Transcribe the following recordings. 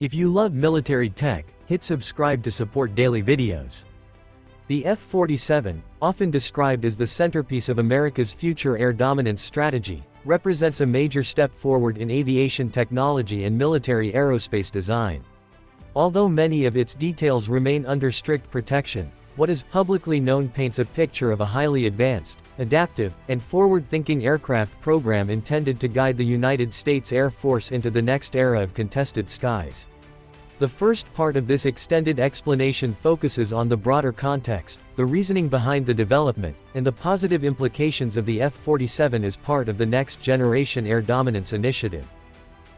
If you love military tech, hit subscribe to support daily videos. The F-47, often described as the centerpiece of America's future air dominance strategy, represents a major step forward in aviation technology and military aerospace design. Although many of its details remain under strict protection, what is publicly known paints a picture of a highly advanced, adaptive, and forward-thinking aircraft program intended to guide the United States Air Force into the next era of contested skies. The first part of this extended explanation focuses on the broader context, the reasoning behind the development, and the positive implications of the F-47 as part of the next-generation air dominance initiative.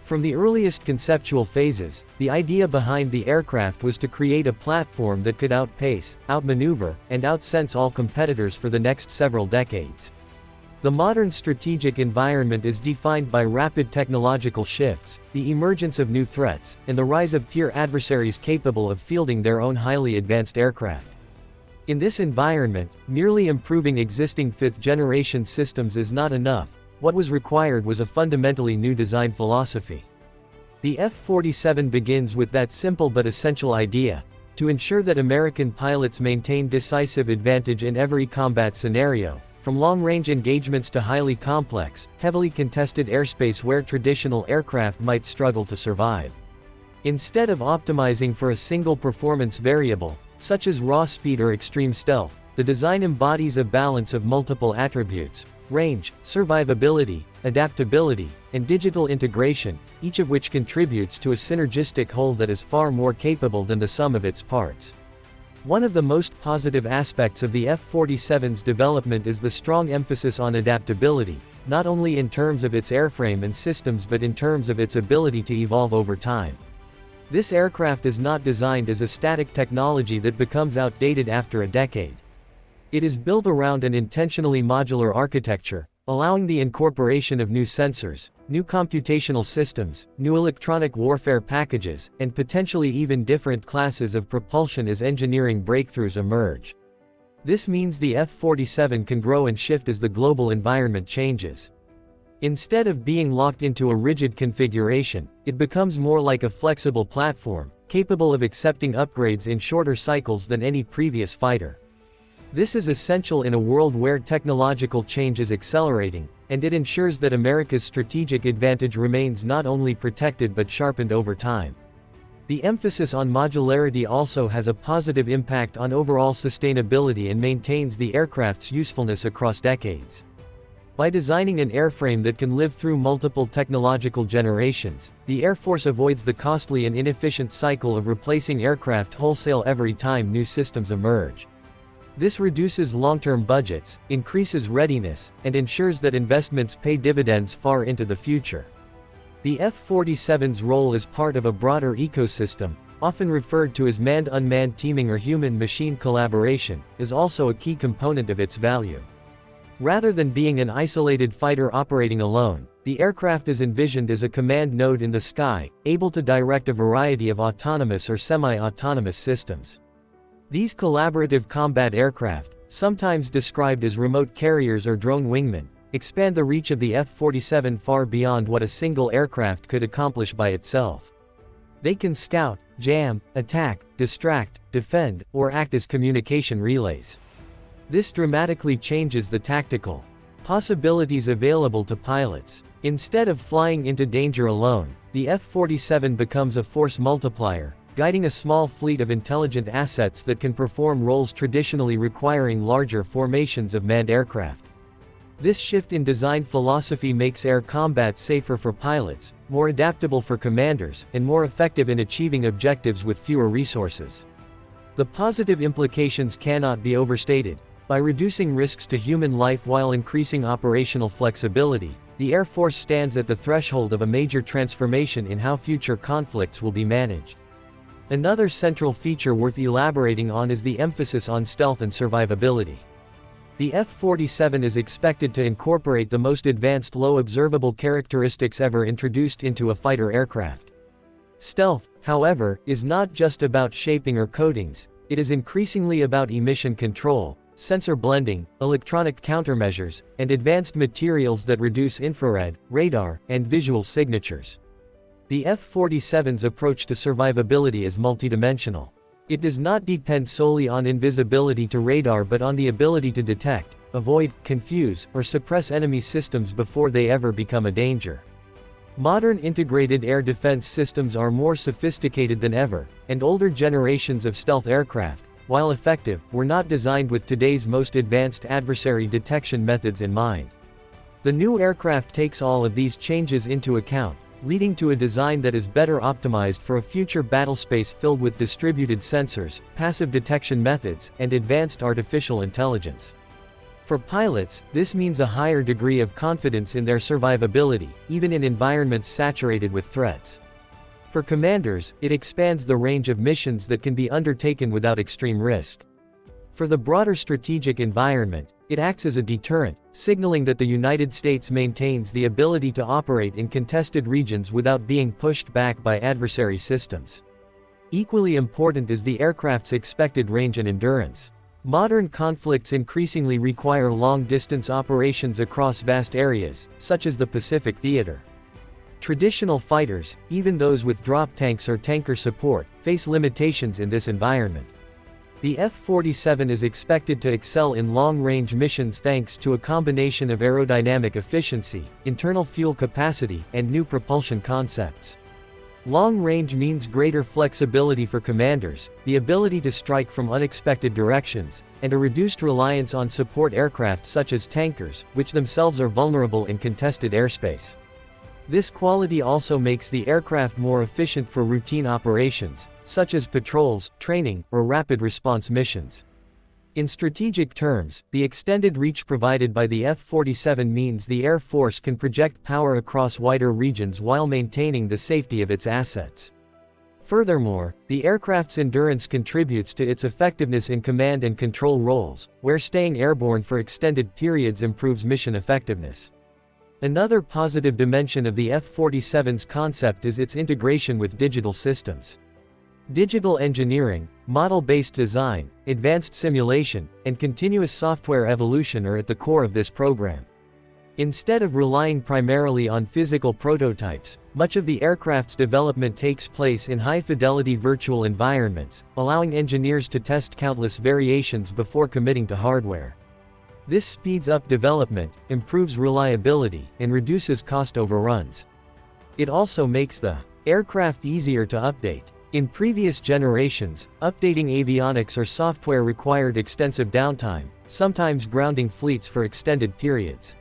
From the earliest conceptual phases, the idea behind the aircraft was to create a platform that could outpace, outmaneuver, and outsense all competitors for the next several decades. The modern strategic environment is defined by rapid technological shifts, the emergence of new threats, and the rise of peer adversaries capable of fielding their own highly advanced aircraft. In this environment, merely improving existing fifth-generation systems is not enough. What was required was a fundamentally new design philosophy. The F-47 begins with that simple but essential idea: to ensure that American pilots maintain decisive advantage in every combat scenario, from long-range engagements to highly complex, heavily contested airspace where traditional aircraft might struggle to survive. Instead of optimizing for a single performance variable, such as raw speed or extreme stealth, the design embodies a balance of multiple attributes: range, survivability, adaptability, and digital integration, each of which contributes to a synergistic whole that is far more capable than the sum of its parts. One of the most positive aspects of the F-47's development is the strong emphasis on adaptability, not only in terms of its airframe and systems but in terms of its ability to evolve over time. This aircraft is not designed as a static technology that becomes outdated after a decade. It is built around an intentionally modular architecture, allowing the incorporation of new sensors, new computational systems, new electronic warfare packages, and potentially even different classes of propulsion as engineering breakthroughs emerge. This means the F-47 can grow and shift as the global environment changes. Instead of being locked into a rigid configuration, it becomes more like a flexible platform, capable of accepting upgrades in shorter cycles than any previous fighter. This is essential in a world where technological change is accelerating, and it ensures that America's strategic advantage remains not only protected but sharpened over time. The emphasis on modularity also has a positive impact on overall sustainability and maintains the aircraft's usefulness across decades. By designing an airframe that can live through multiple technological generations, the Air Force avoids the costly and inefficient cycle of replacing aircraft wholesale every time new systems emerge. This reduces long-term budgets, increases readiness, and ensures that investments pay dividends far into the future. The F-47's role as part of a broader ecosystem, often referred to as manned-unmanned teaming or human-machine collaboration, is also a key component of its value. Rather than being an isolated fighter operating alone, the aircraft is envisioned as a command node in the sky, able to direct a variety of autonomous or semi-autonomous systems. These collaborative combat aircraft, sometimes described as remote carriers or drone wingmen, expand the reach of the F-47 far beyond what a single aircraft could accomplish by itself. They can scout, jam, attack, distract, defend, or act as communication relays. This dramatically changes the tactical possibilities available to pilots. Instead of flying into danger alone, the F-47 becomes a force multiplier, guiding a small fleet of intelligent assets that can perform roles traditionally requiring larger formations of manned aircraft. This shift in design philosophy makes air combat safer for pilots, more adaptable for commanders, and more effective in achieving objectives with fewer resources. The positive implications cannot be overstated. By reducing risks to human life while increasing operational flexibility, the Air Force stands at the threshold of a major transformation in how future conflicts will be managed. Another central feature worth elaborating on is the emphasis on stealth and survivability. The F-47 is expected to incorporate the most advanced low observable characteristics ever introduced into a fighter aircraft. Stealth, however, is not just about shaping or coatings, it is increasingly about emission control, sensor blending, electronic countermeasures, and advanced materials that reduce infrared, radar, and visual signatures. The F-47's approach to survivability is multidimensional. It does not depend solely on invisibility to radar but on the ability to detect, avoid, confuse, or suppress enemy systems before they ever become a danger. Modern integrated air defense systems are more sophisticated than ever, and older generations of stealth aircraft, while effective, were not designed with today's most advanced adversary detection methods in mind. The new aircraft takes all of these changes into account, leading to a design that is better optimized for a future battlespace filled with distributed sensors, passive detection methods, and advanced artificial intelligence. For pilots, this means a higher degree of confidence in their survivability, even in environments saturated with threats. For commanders, it expands the range of missions that can be undertaken without extreme risk. For the broader strategic environment, it acts as a deterrent, signaling that the United States maintains the ability to operate in contested regions without being pushed back by adversary systems. Equally important is the aircraft's expected range and endurance. Modern conflicts increasingly require long-distance operations across vast areas, such as the Pacific Theater. Traditional fighters, even those with drop tanks or tanker support, face limitations in this environment. The F-47 is expected to excel in long-range missions thanks to a combination of aerodynamic efficiency, internal fuel capacity, and new propulsion concepts. Long range means greater flexibility for commanders, the ability to strike from unexpected directions, and a reduced reliance on support aircraft such as tankers, which themselves are vulnerable in contested airspace. This quality also makes the aircraft more efficient for routine operations, such as patrols, training, or rapid response missions. In strategic terms, the extended reach provided by the F-47 means the Air Force can project power across wider regions while maintaining the safety of its assets. Furthermore, the aircraft's endurance contributes to its effectiveness in command and control roles, where staying airborne for extended periods improves mission effectiveness. Another positive dimension of the F-47's concept is its integration with digital systems. Digital engineering, model-based design, advanced simulation, and continuous software evolution are at the core of this program. Instead of relying primarily on physical prototypes, much of the aircraft's development takes place in high-fidelity virtual environments, allowing engineers to test countless variations before committing to hardware. This speeds up development, improves reliability, and reduces cost overruns. It also makes the aircraft easier to update. In previous generations, updating avionics or software required extensive downtime, sometimes grounding fleets for extended periods.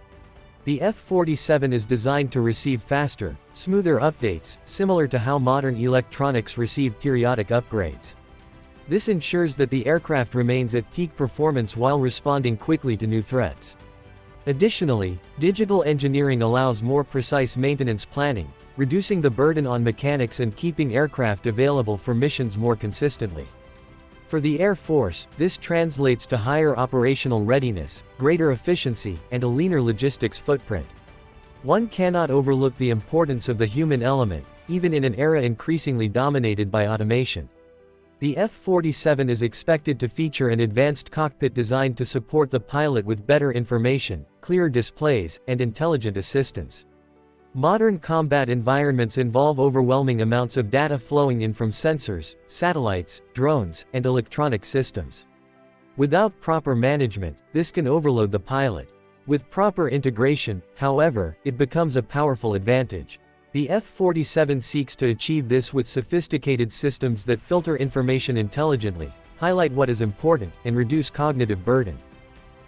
The F-47 is designed to receive faster, smoother updates, similar to how modern electronics receive periodic upgrades. This ensures that the aircraft remains at peak performance while responding quickly to new threats. Additionally, digital engineering allows more precise maintenance planning, reducing the burden on mechanics and keeping aircraft available for missions more consistently. For the Air Force, this translates to higher operational readiness, greater efficiency, and a leaner logistics footprint. One cannot overlook the importance of the human element, even in an era increasingly dominated by automation. The F-47 is expected to feature an advanced cockpit designed to support the pilot with better information, clearer displays, and intelligent assistance. Modern combat environments involve overwhelming amounts of data flowing in from sensors, satellites, drones, and electronic systems. Without proper management, this can overload the pilot. With proper integration, however, it becomes a powerful advantage. The F-47 seeks to achieve this with sophisticated systems that filter information intelligently, highlight what is important, and reduce cognitive burden.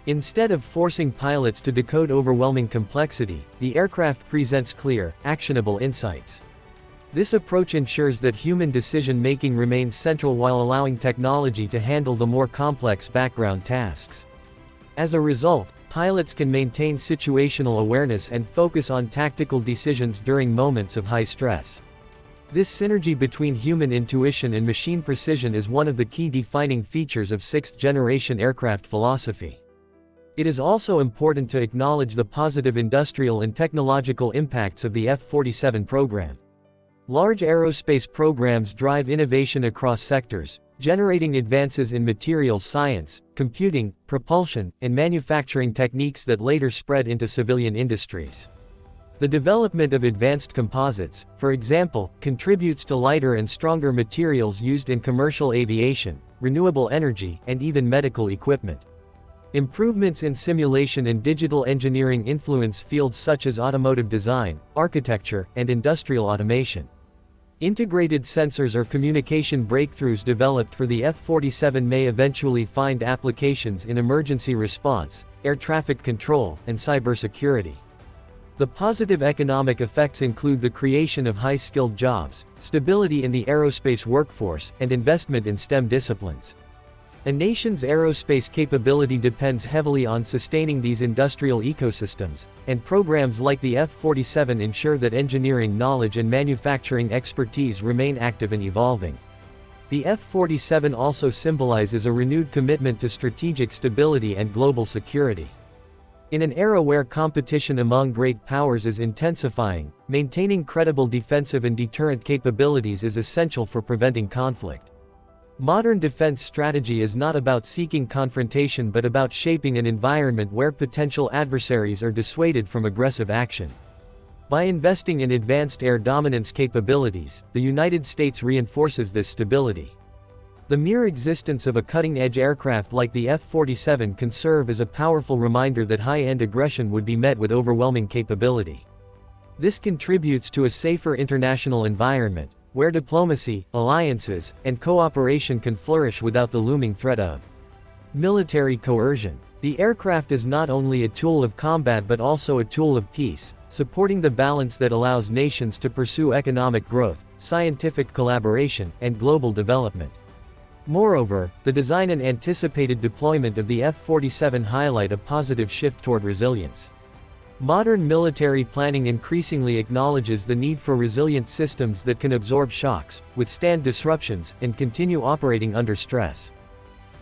Instead of forcing pilots to decode overwhelming complexity, the aircraft presents clear, actionable insights. This approach ensures that human decision-making remains central while allowing technology to handle the more complex background tasks. As a result, pilots can maintain situational awareness and focus on tactical decisions during moments of high stress. This synergy between human intuition and machine precision is one of the key defining features of 6th-generation aircraft philosophy. It is also important to acknowledge the positive industrial and technological impacts of the F-47 program. Large aerospace programs drive innovation across sectors, generating advances in materials science, computing, propulsion, and manufacturing techniques that later spread into civilian industries. The development of advanced composites, for example, contributes to lighter and stronger materials used in commercial aviation, renewable energy, and even medical equipment. Improvements in simulation and digital engineering influence fields such as automotive design, architecture, and industrial automation. Integrated sensors or communication breakthroughs developed for the F-47 may eventually find applications in emergency response, air traffic control, and cybersecurity. The positive economic effects include the creation of high-skilled jobs, stability in the aerospace workforce, and investment in STEM disciplines. A nation's aerospace capability depends heavily on sustaining these industrial ecosystems, and programs like the F-47 ensure that engineering knowledge and manufacturing expertise remain active and evolving. The F-47 also symbolizes a renewed commitment to strategic stability and global security. In an era where competition among great powers is intensifying, maintaining credible defensive and deterrent capabilities is essential for preventing conflict. Modern defense strategy is not about seeking confrontation but about shaping an environment where potential adversaries are dissuaded from aggressive action. By investing in advanced air dominance capabilities, the United States reinforces this stability. The mere existence of a cutting-edge aircraft like the F-47 can serve as a powerful reminder that high-end aggression would be met with overwhelming capability. This contributes to a safer international environment, where diplomacy, alliances, and cooperation can flourish without the looming threat of military coercion. The aircraft is not only a tool of combat but also a tool of peace, supporting the balance that allows nations to pursue economic growth, scientific collaboration, and global development. Moreover, the design and anticipated deployment of the F-47 highlight a positive shift toward resilience. Modern military planning increasingly acknowledges the need for resilient systems that can absorb shocks, withstand disruptions, and continue operating under stress.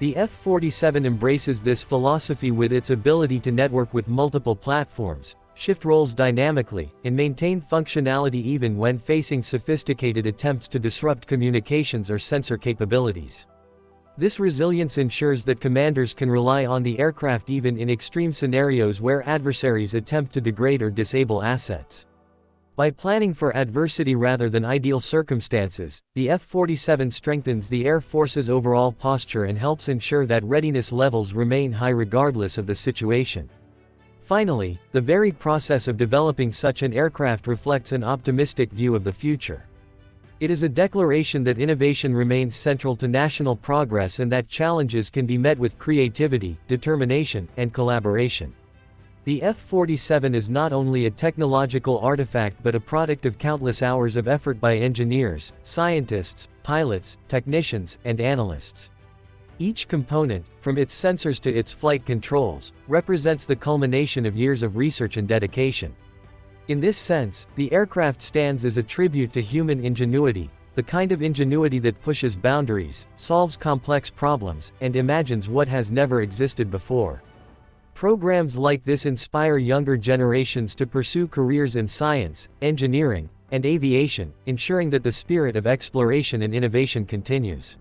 The F-47 embraces this philosophy with its ability to network with multiple platforms, shift roles dynamically, and maintain functionality even when facing sophisticated attempts to disrupt communications or sensor capabilities. This resilience ensures that commanders can rely on the aircraft even in extreme scenarios where adversaries attempt to degrade or disable assets. By planning for adversity rather than ideal circumstances, the F-47 strengthens the Air Force's overall posture and helps ensure that readiness levels remain high regardless of the situation. Finally, the very process of developing such an aircraft reflects an optimistic view of the future. It is a declaration that innovation remains central to national progress and that challenges can be met with creativity, determination, and collaboration. The F-47 is not only a technological artifact but a product of countless hours of effort by engineers, scientists, pilots, technicians, and analysts. Each component, from its sensors to its flight controls, represents the culmination of years of research and dedication. In this sense, the aircraft stands as a tribute to human ingenuity, the kind of ingenuity that pushes boundaries, solves complex problems, and imagines what has never existed before. Programs like this inspire younger generations to pursue careers in science, engineering, and aviation, ensuring that the spirit of exploration and innovation continues.